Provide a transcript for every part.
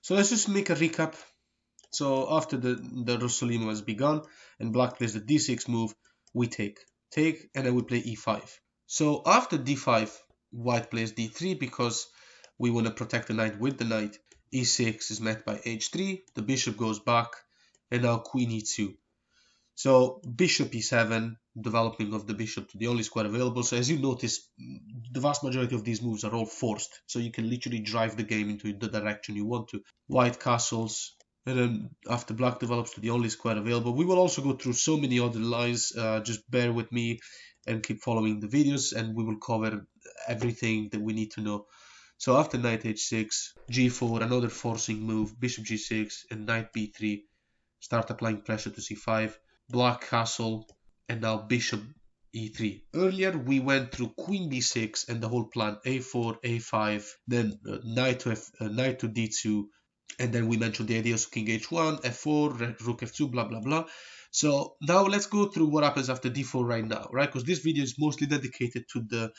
So let's just make a recap. So after the Rossolimo has begun and black plays the d6 move, we take, and then we play e5. So after d5, white plays d3 because we want to protect the knight with the knight. e6 is met by h3, the bishop goes back, and now queen e2. So bishop e7, developing of the bishop to the only square available. So as you notice, the vast majority of these moves are all forced. So you can literally drive the game into the direction you want to. White castles, and then after black develops to the only square available. We will also go through so many other lines. Just bear with me and keep following the videos, and we will cover everything that we need to know. So after knight h6, g4, another forcing move, bishop g6, and knight b3. Start applying pressure to c5. Black castle, and now bishop e3. Earlier we went through queen b6 and the whole plan, a4, a5, then knight to d2, and then we mentioned the ideas of king h1, f4, rook f2, blah blah blah. So now let's go through what happens after d4 right now, right? Because this video is mostly dedicated to the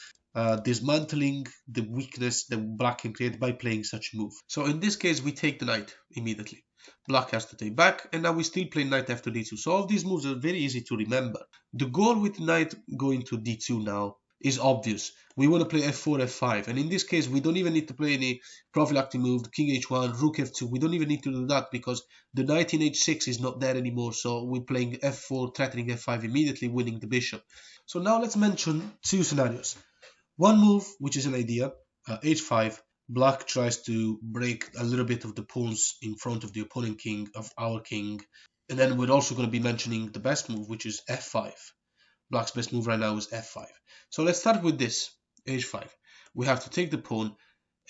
dismantling the weakness that black can create by playing such a move. So in this case we take the knight immediately. Black has to take back, and now we still play knight f to d2. So all these moves are very easy to remember. The goal with knight going to d2 now is obvious. We want to play f4, f5, and in this case we don't even need to play any prophylactic move, king h1, rook f2. We don't even need to do that because the knight in h6 is not there anymore. So we're playing f4, threatening f5, immediately winning the bishop. So now let's mention two scenarios. One move, which is an idea, h5. Black tries to break a little bit of the pawns in front of the opponent king, of our king. And then we're also going to be mentioning the best move, which is f5. Black's best move right now is f5. So let's start with this, h5. We have to take the pawn,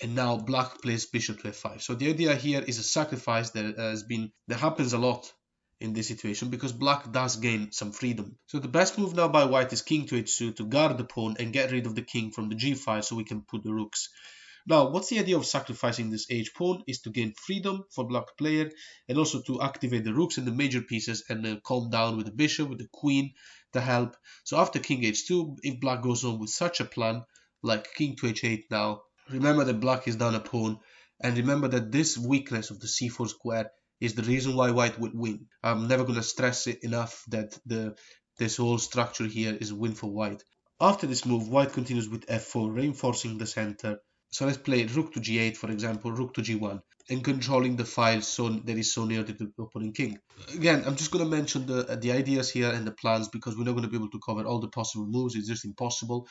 and now black plays bishop to f5. So the idea here is a sacrifice that happens a lot in this situation because black does gain some freedom. So the best move now by white is king to h2 to guard the pawn and get rid of the king from the g file so we can put the rooks. Now, what's the idea of sacrificing this h pawn is to gain freedom for black player and also to activate the rooks and the major pieces and calm down with the bishop, with the queen to help. So after king h2, if black goes on with such a plan, like king to h8 now, remember that black is down a pawn, and remember that this weakness of the c4 square is the reason why white would win. I'm never going to stress it enough that this whole structure here is a win for white. After this move, white continues with f4, reinforcing the center. So let's play rook to g8, for example, rook to g1, and controlling the file that is so near to the opponent king. Again, I'm just going to mention the ideas here and the plans because we're not going to be able to cover all the possible moves. It's just impossible.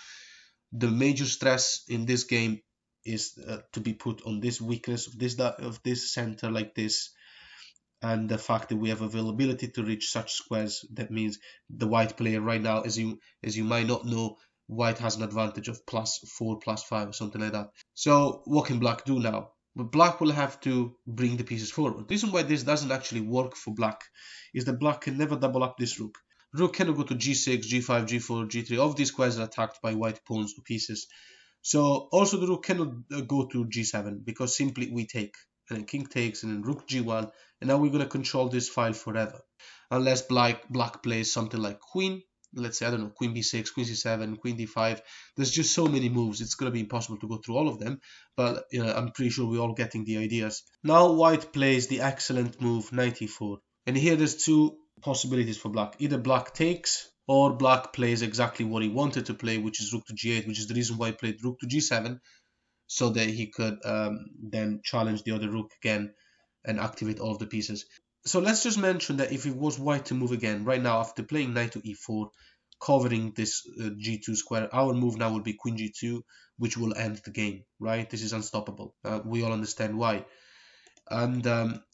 The major stress in this game is to be put on this weakness of this center like this, and the fact that we have availability to reach such squares. That means the white player right now, as you might not know, white has an advantage of +4, +5, or something like that. So what can black do now? But black will have to bring the pieces forward. The reason why this doesn't actually work for black is that black can never double up this rook. Rook cannot go to g6, g5, g4, g3. All of these squares are attacked by white pawns or pieces. So also the rook cannot go to g7 because simply we take. And then king takes, and then rook g1, and now we're going to control this file forever. Unless black plays something like queen, let's say, I don't know, queen b6, queen c7, queen d5. There's just so many moves, it's going to be impossible to go through all of them, but I'm pretty sure we're all getting the ideas. Now white plays the excellent move knight e4, and here there's two possibilities for black. Either black takes, or black plays exactly what he wanted to play, which is rook to g8, which is the reason why he played rook to g7, so that he could then challenge the other rook again and activate all of the pieces. So let's just mention that if it was white to move again, right now after playing knight to e4, covering this g2 square, our move now will be queen g2, which will end the game, right? This is unstoppable. We all understand why. And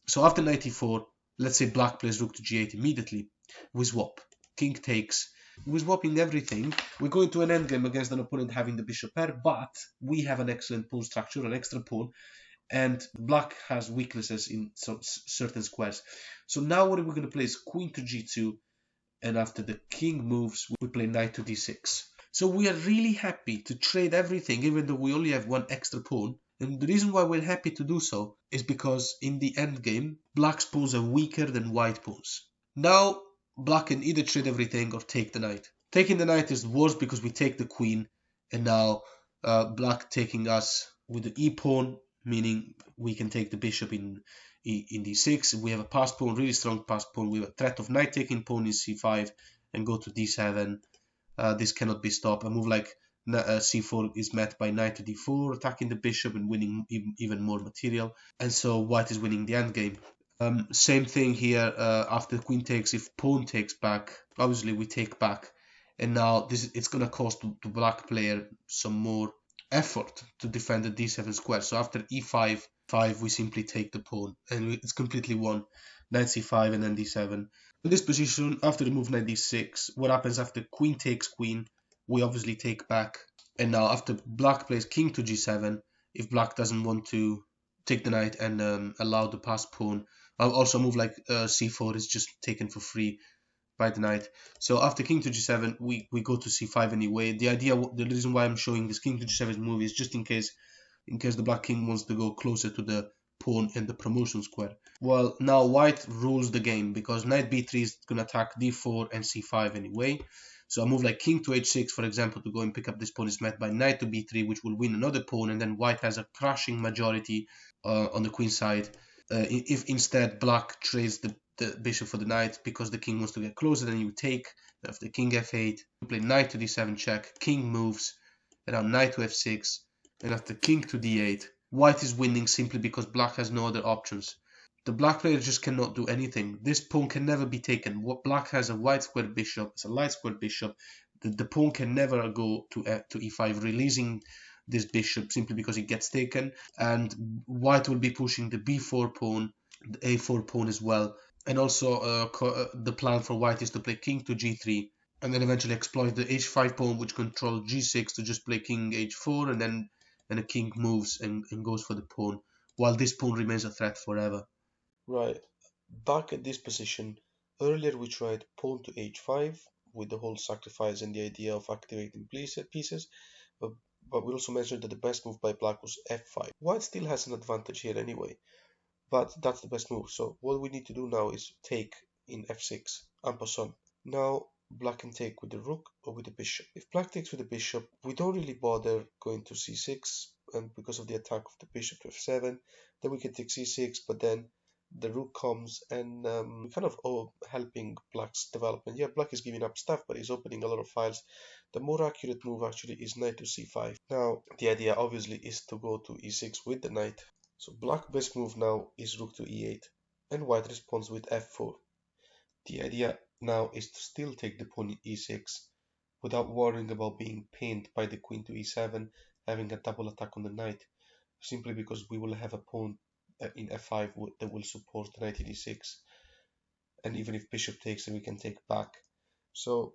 so after knight e4, let's say black plays rook to g8 immediately. We swap. King takes. We're swapping everything. We're going to an endgame against an opponent having the bishop pair, but we have an excellent pawn structure, an extra pawn, and black has weaknesses in certain squares. So now what we're going to play is queen to g2, and after the king moves, we play knight to d6. So we are really happy to trade everything, even though we only have one extra pawn. And the reason why we're happy to do so is because in the endgame, black's pawns are weaker than white pawns. Now, black can either trade everything or take the knight. Taking the knight is worse because we take the queen, and now black taking us with the e-pawn meaning we can take the bishop in d6. We have a passed pawn, really strong passed pawn. We have a threat of knight taking pawn in c5 and go to d7. This cannot be stopped. A move like c4 is met by knight to d4, attacking the bishop and winning even more material. And so white is winning the endgame. Same thing here after queen takes. If pawn takes back, obviously we take back. And now it's going to cost the black player some more effort to defend the d7 square. So after e5, we simply take the pawn. And it's completely won. Knight c5 and then d7. In this position, after the move knight d6, what happens after queen takes queen? We obviously take back. And now after black plays king to g7, if black doesn't want to take the knight and allow the passed pawn, also a move like c4 is just taken for free by the knight. So after king to g7, we go to c5 anyway. The reason why I'm showing this king to g7 move is just in case the black king wants to go closer to the pawn in the promotion square. Well, now white rules the game because knight b3 is going to attack d4 and c5 anyway. So a move like king to h6, for example, to go and pick up this pawn is met by knight to b3, which will win another pawn, and then white has a crushing majority on the queen side. If instead black trades the bishop for the knight because the king wants to get closer, then you take. After king f8, you play knight to d7 check, king moves, and now knight to f6, and after king to d8, white is winning simply because black has no other options. The black player just cannot do anything. This pawn can never be taken. What black has a white square bishop, it's a light square bishop. The pawn can never go to e5, releasing this bishop simply because it gets taken. And white will be pushing the b4 pawn, the a4 pawn as well. And also the plan for white is to play king to g3 and then eventually exploit the h5 pawn which controls g6 to just play king h4 and then a king moves and goes for the pawn while this pawn remains a threat forever. Right. Back at this position, earlier we tried pawn to h5 with the whole sacrifice and the idea of activating pieces, but, we also mentioned that the best move by black was f5. White still has an advantage here anyway, but that's the best move. So what we need to do now is take in f6, en passant. Now black can take with the rook or with the bishop. If black takes with the bishop, we don't really bother going to c6, and because of the attack of the bishop to f7, then we can take c6, but then the rook comes and kind of helping black's development. Yeah, black is giving up stuff, but he's opening a lot of files. The more accurate move actually is knight to c5. Now the idea obviously is to go to e6 with the knight. So black's best move now is rook to e8, and white responds with f4. The idea now is to still take the pawn in e6 without worrying about being pinned by the queen to e7, having a double attack on the knight, simply because we will have a pawn in f5 that will support the knight in e6, and even if bishop takes, then we can take back. So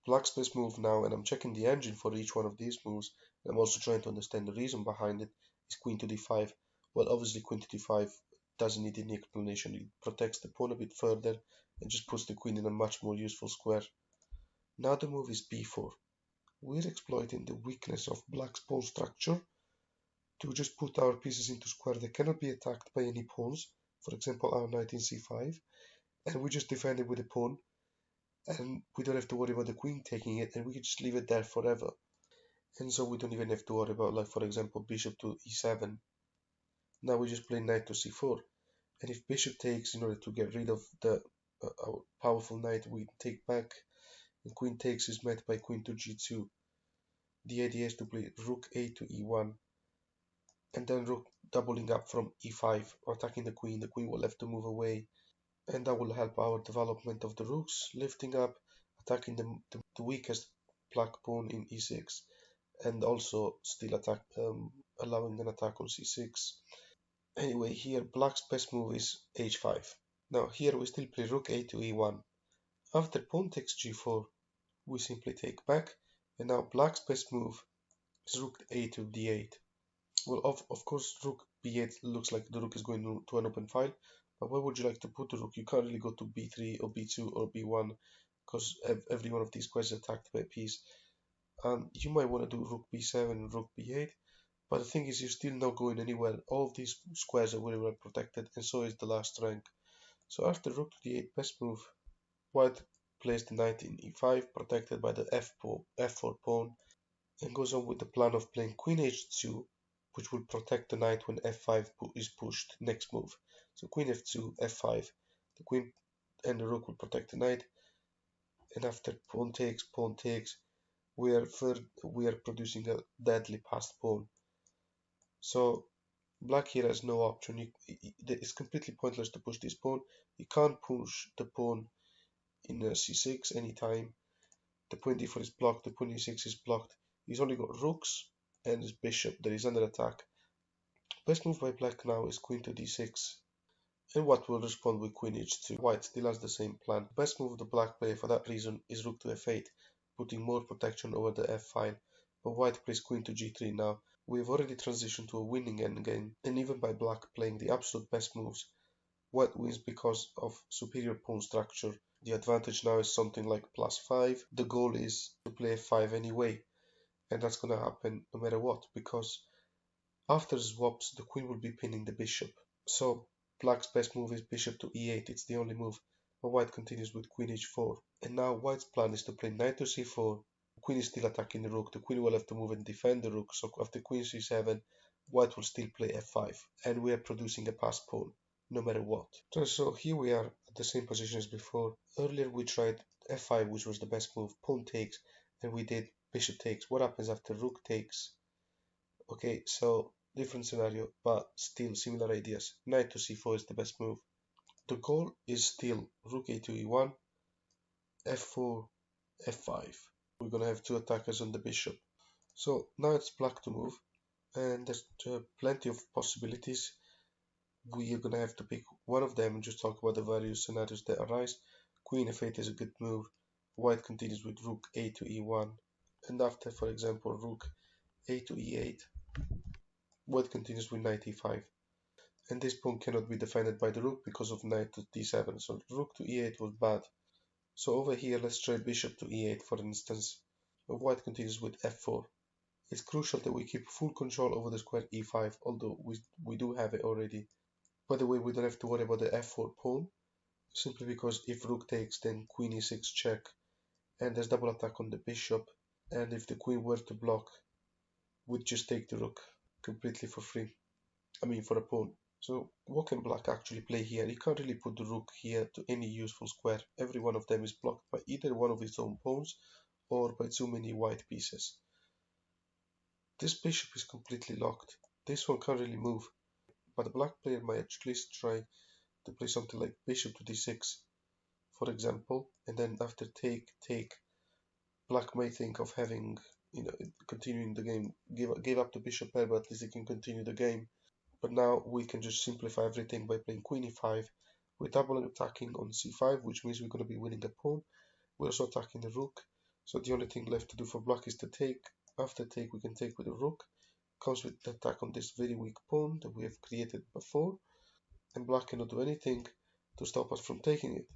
black's best move now, and I'm checking the engine for each one of these moves, and I'm also trying to understand the reason behind it, is queen to d5. Well, obviously queen to d5 doesn't need any explanation. It protects the pawn a bit further and just puts the queen in a much more useful square. Now the move is b4. We're exploiting the weakness of black's pawn structure to just put our pieces into square that cannot be attacked by any pawns, for example our knight in c5, and we just defend it with a pawn, and we don't have to worry about the queen taking it, and we can just leave it there forever. And so we don't even have to worry about, like, for example, bishop to e7. Now we just play knight to c4, and if bishop takes, in order to get rid of the our powerful knight, we take back, and queen takes is met by queen to g2. The idea is to play rook a to e1, and then rook doubling up from e5, attacking the queen. The queen will have to move away, and that will help our development of the rooks, lifting up, attacking the weakest black pawn in e6, and also still allowing an attack on c6. Anyway, here black's best move is h5. Now here we still play rook a to e1. After pawn takes g4, we simply take back, and now black's best move is rook a to d8. Well, of course, rook b8 looks like the rook is going to an open file, but where would you like to put the rook? You can't really go to b3 or b2 or b1 because every one of these squares is attacked by a piece. And you might want to do rook b7 and rook b8, but the thing is, you're still not going anywhere. All of these squares are very well protected, and so is the last rank. So after rook to d8, best move, white plays the knight in e5, protected by the f4 pawn, and goes on with the plan of playing queen h2 which will protect the knight when f5 is pushed. Next move. So queen f2, f5. The queen and the rook will protect the knight. And after pawn takes, we are producing a deadly passed pawn. So black here has no option. It's completely pointless to push this pawn. You can't push the pawn in c6 anytime. The pawn d4 is blocked. The pawn e6 is blocked. He's only got rooks and his bishop that is under attack. Best move by black now is queen to d6. And what will respond with queen h2. White still has the same plan. The best move of the black player for that reason is rook to f8, putting more protection over the f file. But white plays queen to g3 now. We have already transitioned to a winning endgame, and even by black playing the absolute best moves, white wins because of superior pawn structure. The advantage now is something like +5. The goal is to play f5 anyway, and that's gonna happen no matter what, because after swaps the queen will be pinning the bishop. So black's best move is bishop to e8, it's the only move, but white continues with queen h4. And now white's plan is to play knight to c4. The queen is still attacking the rook, the queen will have to move and defend the rook, so after queen c7, white will still play f5, and we are producing a passed pawn, no matter what. So here we are at the same position as before. Earlier we tried f5, which was the best move, pawn takes, and we did bishop takes. What happens after rook takes? Okay, so different scenario, but still similar ideas. Knight to c4 is the best move. The goal is still rook a to e1, f4, f5. We're gonna have two attackers on the bishop. So now it's black to move, and there's plenty of possibilities. We are gonna have to pick one of them and just talk about the various scenarios that arise. Queen f8 is a good move. White continues with rook a to e1, and after, for example, rook a to e8, white continues with knight e5. And this pawn cannot be defended by the rook because of knight to d7, so rook to e8 was bad. So over here, let's try bishop to e8 for instance. White continues with f4. It's crucial that we keep full control over the square e5, although we do have it already. By the way, we don't have to worry about the f4 pawn, simply because if rook takes, then queen e6 check, and there's double attack on the bishop, and if the queen were to block, we'd just take the rook completely for free. I mean for a pawn. So what can black actually play here? He can't really put the rook here to any useful square. Every one of them is blocked by either one of his own pawns or by too many white pieces. This bishop is completely locked. This one can't really move. But the black player might at least try to play something like bishop to d6, for example, and then after take, black may think of having, continuing the game, give up the bishop pair, but at least he can continue the game. But now we can just simplify everything by playing queen e5. We're double attacking on c5, which means we're going to be winning a pawn. We're also attacking the rook. So the only thing left to do for black is to take. After take, we can take with the rook. Comes with the attack on this very weak pawn that we have created before. And black cannot do anything to stop us from taking it.